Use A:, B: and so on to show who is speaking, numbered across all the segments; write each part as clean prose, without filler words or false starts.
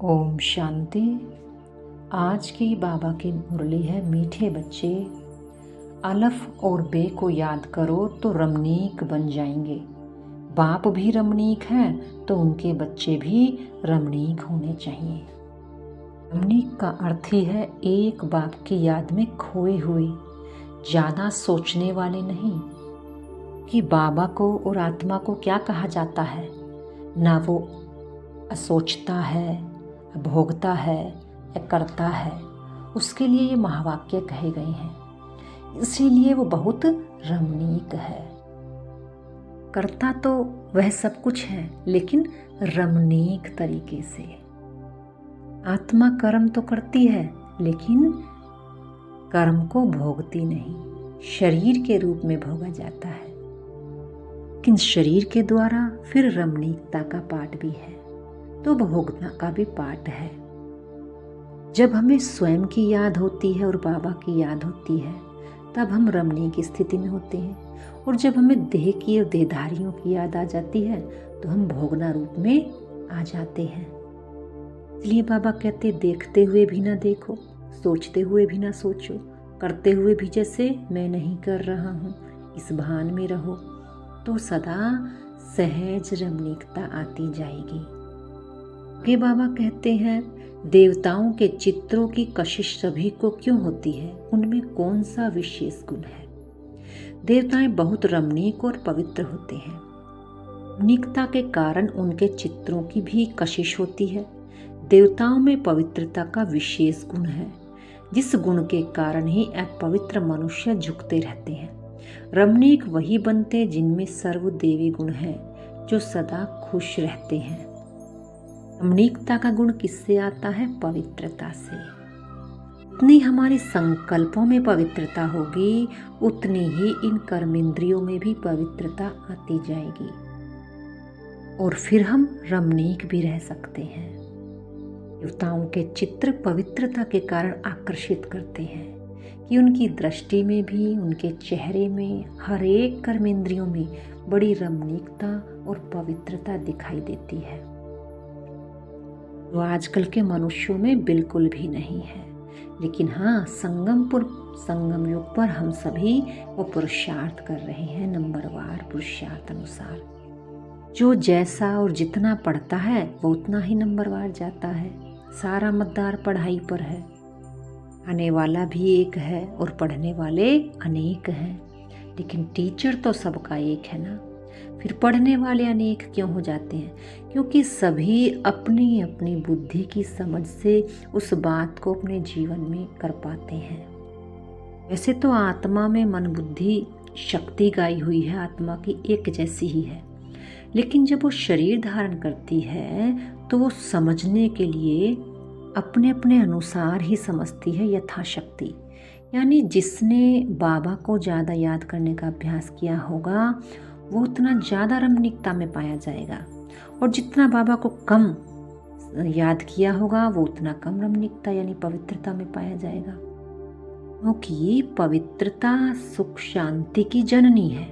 A: ओम शांति। आज की बाबा की मुरली है, मीठे बच्चे अलफ और बे को याद करो तो रमणीक बन जाएंगे। बाप भी रमणीक हैं तो उनके बच्चे भी रमणीक होने चाहिए। रमणीक का अर्थ ही है एक बाप की याद में खोए हुए, ज़्यादा सोचने वाले नहीं कि बाबा को और आत्मा को क्या कहा जाता है। ना वो सोचता है, भोगता है या करता है, उसके लिए ये महावाक्य कहे गए हैं। इसीलिए वो बहुत रमणीक है। करता तो वह सब कुछ है लेकिन रमणीक तरीके से। आत्मा कर्म तो करती है लेकिन कर्म को भोगती नहीं, शरीर के रूप में भोगा जाता है। लेकिन शरीर के द्वारा फिर रमणीकता का पाठ भी है, तो भोगना का भी पाठ है। जब हमें स्वयं की याद होती है और बाबा की याद होती है तब हम रमणीक की स्थिति में होते हैं, और जब हमें देह की और देहधारियों की याद आ जाती है तो हम भोगना रूप में आ जाते हैं। इसलिए बाबा कहते देखते हुए भी ना देखो, सोचते हुए भी ना सोचो, करते हुए भी जैसे मैं नहीं कर रहा हूँ इस भान में रहो, तो सदा सहज रमणीकता आती जाएगी। आगे बाबा कहते हैं देवताओं के चित्रों की कशिश सभी को क्यों होती है, उनमें कौन सा विशेष गुण है। देवताएं बहुत रमणीक और पवित्र होते हैं। रमणीकता के कारण उनके चित्रों की भी कशिश होती है। देवताओं में पवित्रता का विशेष गुण है, जिस गुण के कारण ही अपवित्र मनुष्य झुकते रहते हैं। रमणीक वही बनते जिनमें सर्वदेवी गुण है, जो सदा खुश रहते हैं। रमणीकता का गुण किससे आता है? पवित्रता से। जितनी हमारे संकल्पों में पवित्रता होगी उतनी ही इन कर्मेंद्रियों में भी पवित्रता आती जाएगी, और फिर हम रमणीक भी रह सकते हैं। देवताओं के चित्र पवित्रता के कारण आकर्षित करते हैं कि उनकी दृष्टि में भी, उनके चेहरे में, हर एक कर्मेंद्रियों में बड़ी रमणीकता और पवित्रता दिखाई देती है, जो आजकल के मनुष्यों में बिल्कुल भी नहीं है। लेकिन हाँ, संगम युग पर हम सभी वो पुरुषार्थ कर रहे हैं, नंबरवार पुरुषार्थ अनुसार। जो जैसा और जितना पढ़ता है वो उतना ही नंबरवार जाता है। सारा मदार पढ़ाई पर है। आने वाला भी एक है और पढ़ने वाले अनेक हैं, लेकिन टीचर तो सबका एक है ना। फिर पढ़ने वाले अनेक क्यों हो जाते हैं? क्योंकि सभी अपनी अपनी बुद्धि की समझ से उस बात को अपने जीवन में कर पाते हैं। वैसे तो आत्मा में मन बुद्धि शक्ति गाई हुई है, आत्मा की एक जैसी ही है, लेकिन जब वो शरीर धारण करती है तो वो समझने के लिए अपने अपने अनुसार ही समझती है, यथाशक्ति। यानी जिसने बाबा को ज़्यादा याद करने का अभ्यास किया होगा वो उतना ज़्यादा रमणीकता में पाया जाएगा, और जितना बाबा को कम याद किया होगा वो उतना कम रमणीकता यानी पवित्रता में पाया जाएगा। क्योंकि पवित्रता सुख शांति की जननी है,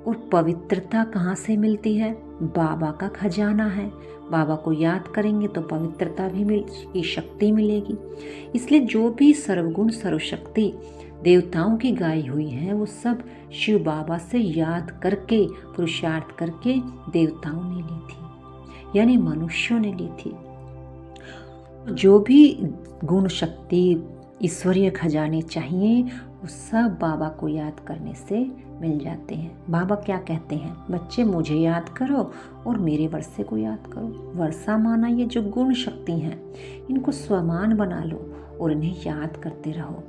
A: और पवित्रता कहाँ से मिलती है? बाबा का खजाना है। बाबा को याद करेंगे तो पवित्रता भी की शक्ति मिलेगी। इसलिए जो भी सर्वगुण सर्वशक्ति देवताओं की गाई हुई है वो सब शिव बाबा से याद करके, पुरुषार्थ करके देवताओं ने ली थी, यानी मनुष्यों ने ली थी। जो भी गुण शक्ति ईश्वरीय खजाने चाहिए वो सब बाबा को याद करने से मिल जाते हैं। बाबा क्या कहते हैं? बच्चे मुझे याद करो और मेरे वर्षे को याद करो। वर्षा माना ये जो गुण शक्ति हैं इनको स्वमान बना लो और इन्हें याद करते रहो।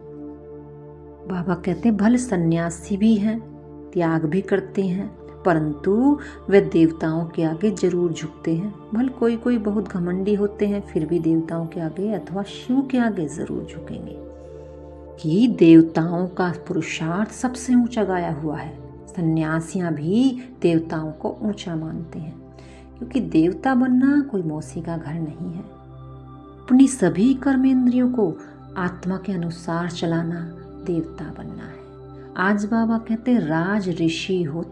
A: बाबा कहते हैं भले सन्यासी भी हैं, त्याग भी करते हैं, परंतु वे देवताओं के आगे जरूर झुकते हैं। भले कोई कोई बहुत घमंडी होते हैं, फिर भी देवताओं के आगे अथवा शिव के आगे जरूर झुकेंगे, कि देवताओं का पुरुषार्थ सबसे ऊंचा गाया हुआ है। सन्यासियां भी देवताओं को ऊंचा मानते हैं, क्योंकि देवता बनना कोई मौसी का घर नहीं है। अपनी सभी कर्मेंद्रियों को आत्मा के अनुसार चलाना देवता बनना है। आज बाबा कहते हैं राज ऋषि हो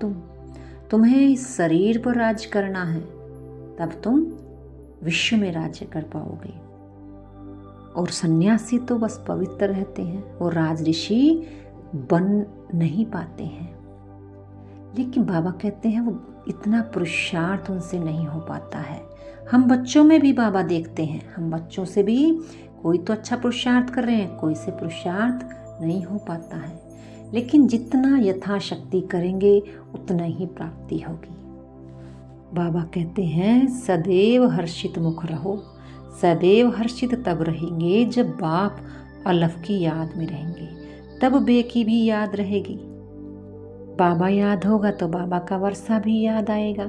A: तुम्हें इस शरीर पर राज करना है, तब तुम विश्व में राज्य कर पाओगे। और सन्यासी तो बस पवित्र रहते हैं और राज ऋषि बन नहीं पाते हैं। लेकिन बाबा कहते हैं वो इतना पुरुषार्थ उनसे नहीं हो पाता है। हम बच्चों में भी बाबा देखते हैं, हम बच्चों से भी कोई तो अच्छा पुरुषार्थ कर रहे हैं, कोई से पुरुषार्थ नहीं हो पाता है। लेकिन जितना यथाशक्ति करेंगे उतना ही प्राप्ति होगी। बाबा कहते हैं सदैव हर्षित मुख रहो। सदैव हर्षित तब रहेंगे जब बाप अलफ की याद में रहेंगे, तब बे की भी याद रहेगी। बाबा याद होगा तो बाबा का वर्षा भी याद आएगा।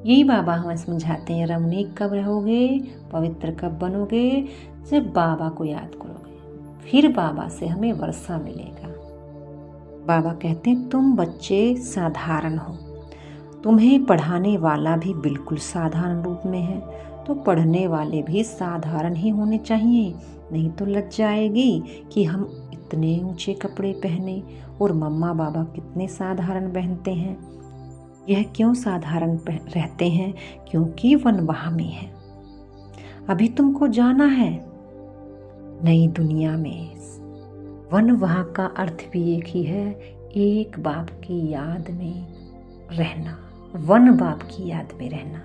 A: यही बाबा हमें समझाते हैं, रमणीक कब रहोगे, पवित्र कब बनोगे, जब बाबा को याद करोगे, फिर बाबा से हमें वर्षा मिलेगा। बाबा कहते हैं तुम बच्चे साधारण हो, तुम्हें पढ़ाने वाला भी बिल्कुल साधारण रूप में है, तो पढ़ने वाले भी साधारण ही होने चाहिए। नहीं तो लज्जा आएगी कि हम इतने ऊंचे कपड़े पहने और मम्मा बाबा कितने साधारण पहनते हैं। यह क्यों साधारण रहते हैं? क्योंकि वनवाह में है। अभी तुमको जाना है नई दुनिया में। वनवाह का अर्थ भी एक ही है, एक बाप की याद में रहना, वन बाप की याद में रहना।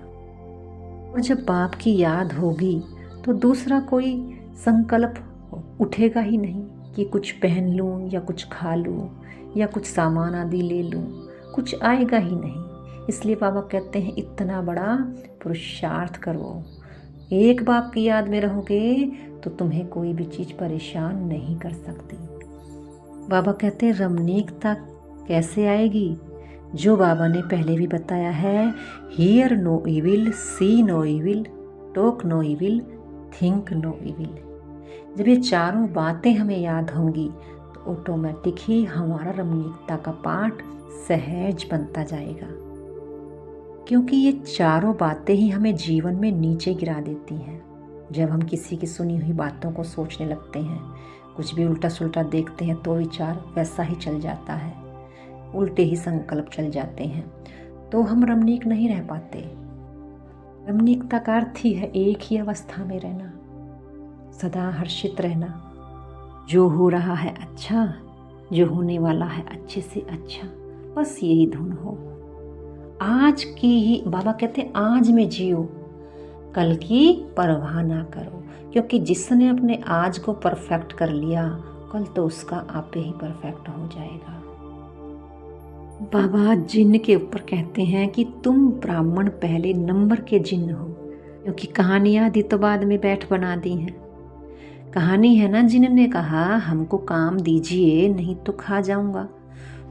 A: और जब बाप की याद होगी तो दूसरा कोई संकल्प उठेगा ही नहीं कि कुछ पहन लूं या कुछ खा लूं या कुछ सामान आदि ले लूं, कुछ आएगा ही नहीं। इसलिए बाबा कहते हैं इतना बड़ा पुरुषार्थ करो। एक बाप की याद में रहोगे तो तुम्हें कोई भी चीज़ परेशान नहीं कर सकती। बाबा कहते हैं रमणीकता कैसे आएगी? जो बाबा ने पहले भी बताया है, hear no evil, see no evil, talk no evil, think no evil. जब ये चारों बातें हमें याद होंगी तो ऑटोमेटिक ही हमारा रमणीकता का पाठ सहज बनता जाएगा, क्योंकि ये चारों बातें ही हमें जीवन में नीचे गिरा देती हैं। जब हम किसी की सुनी हुई बातों को सोचने लगते हैं, कुछ भी उल्टा सुल्टा देखते हैं तो विचार वैसा ही चल जाता है, उल्टे ही संकल्प चल जाते हैं, तो हम रमणीक नहीं रह पाते। रमणीकता का अर्थ ही है एक ही अवस्था में रहना, सदा हर्षित रहना। जो हो रहा है अच्छा, जो होने वाला है अच्छे से अच्छा, बस यही धुन हो। आज की ही बाबा कहते हैं आज में जियो, कल की परवाह ना करो, क्योंकि जिसने अपने आज को परफेक्ट कर लिया कल तो उसका आपे ही परफेक्ट हो जाएगा। बाबा जिन्न के ऊपर कहते हैं कि तुम ब्राह्मण पहले नंबर के जिन्न हो, क्योंकि कहानियाँ आदि तो बाद में बैठ बना दी हैं। कहानी है ना, जिन्न ने कहा हमको काम दीजिए नहीं तो खा जाऊंगा,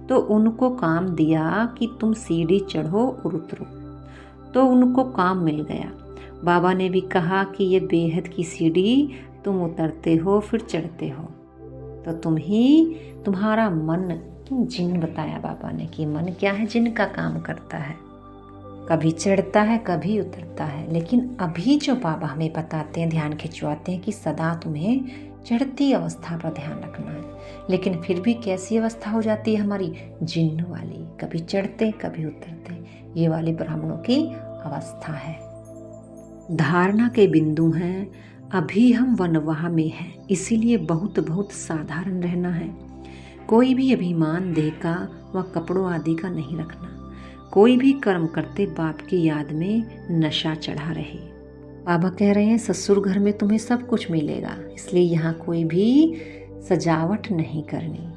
A: तो उनको काम दिया कि तुम सीढ़ी चढ़ो और उतरो, तो उनको काम मिल गया। बाबा ने भी कहा कि ये बेहद की सीढ़ी तुम उतरते हो फिर चढ़ते हो, तो तुम्हारा मन जिन्न बताया बाबा ने कि मन क्या है, जिन्न का काम करता है, कभी चढ़ता है कभी उतरता है। लेकिन अभी जो बाबा हमें बताते हैं, ध्यान खिंचवाते हैं कि सदा तुम्हें चढ़ती अवस्था पर ध्यान रखना है। लेकिन फिर भी कैसी अवस्था हो जाती है हमारी? जिन्न वाली, कभी चढ़ते कभी उतरते, ये वाली ब्राह्मणों की अवस्था है। धारणा के बिंदु हैं, अभी हम वनवाह में हैं, इसीलिए बहुत बहुत साधारण रहना है। कोई भी अभिमान देह का व कपड़ों आदि का नहीं रखना। कोई भी कर्म करते बाप की याद में नशा चढ़ा रहे। बाबा कह रहे हैं ससुर घर में तुम्हें सब कुछ मिलेगा, इसलिए यहाँ कोई भी सजावट नहीं करनी।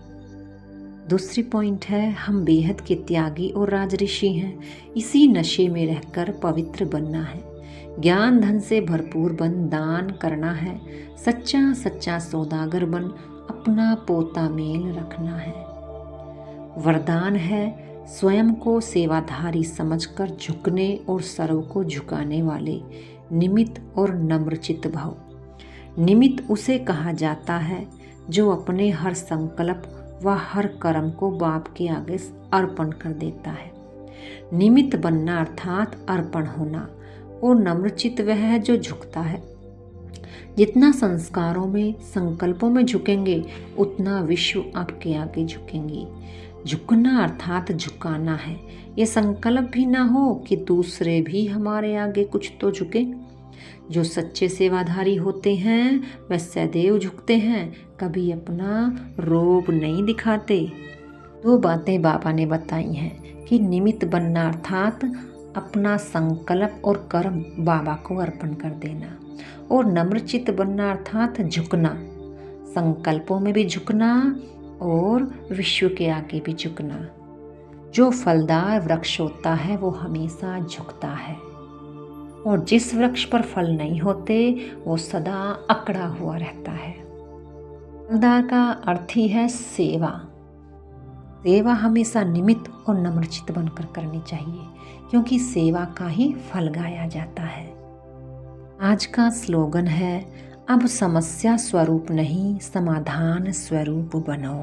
A: दूसरी पॉइंट है, हम बेहद के त्यागी और राजऋषि हैं, इसी नशे में रहकर पवित्र बनना है। ज्ञान धन से भरपूर बन दान करना है। सच्चा सच्चा सौदागर बन अपना पोता मेल रखना है। वरदान है, स्वयं को सेवाधारी समझकर झुकने और सर्व को झुकाने वाले निमित्त और नम्रचित्त भव। निमित्त उसे कहा जाता है जो अपने हर संकल्प व हर कर्म को बाप के आगे अर्पण कर देता है। निमित्त बनना अर्थात अर्पण होना, और नम्रचित्त वह है जो झुकता है। जितना संस्कारों में संकल्पों में झुकेंगे उतना विश्व आपके आगे झुकेंगे। झुकना अर्थात झुकाना है। ये संकल्प भी ना हो कि दूसरे भी हमारे आगे कुछ तो झुके। जो सच्चे सेवाधारी होते हैं वह सदैव झुकते हैं, कभी अपना रोब नहीं दिखाते। 2 बातें बाबा ने बताई हैं कि निमित्त बनना अर्थात अपना संकल्प और कर्म बाबा को अर्पण कर देना, और नम्रचित्त बनना अर्थात झुकना, संकल्पों में भी झुकना और विश्व के आगे भी झुकना। जो फलदार वृक्ष होता है वो हमेशा झुकता है, और जिस वृक्ष पर फल नहीं होते वो सदा अकड़ा हुआ रहता है। फलदार का अर्थ ही है सेवा। सेवा हमेशा निमित्त और नम्रचित्त बनकर करनी चाहिए, क्योंकि सेवा का ही फल गाया जाता है। आज का स्लोगन है, अब समस्या स्वरूप नहीं समाधान स्वरूप बनो।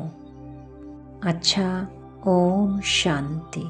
A: अच्छा, ओम शांति।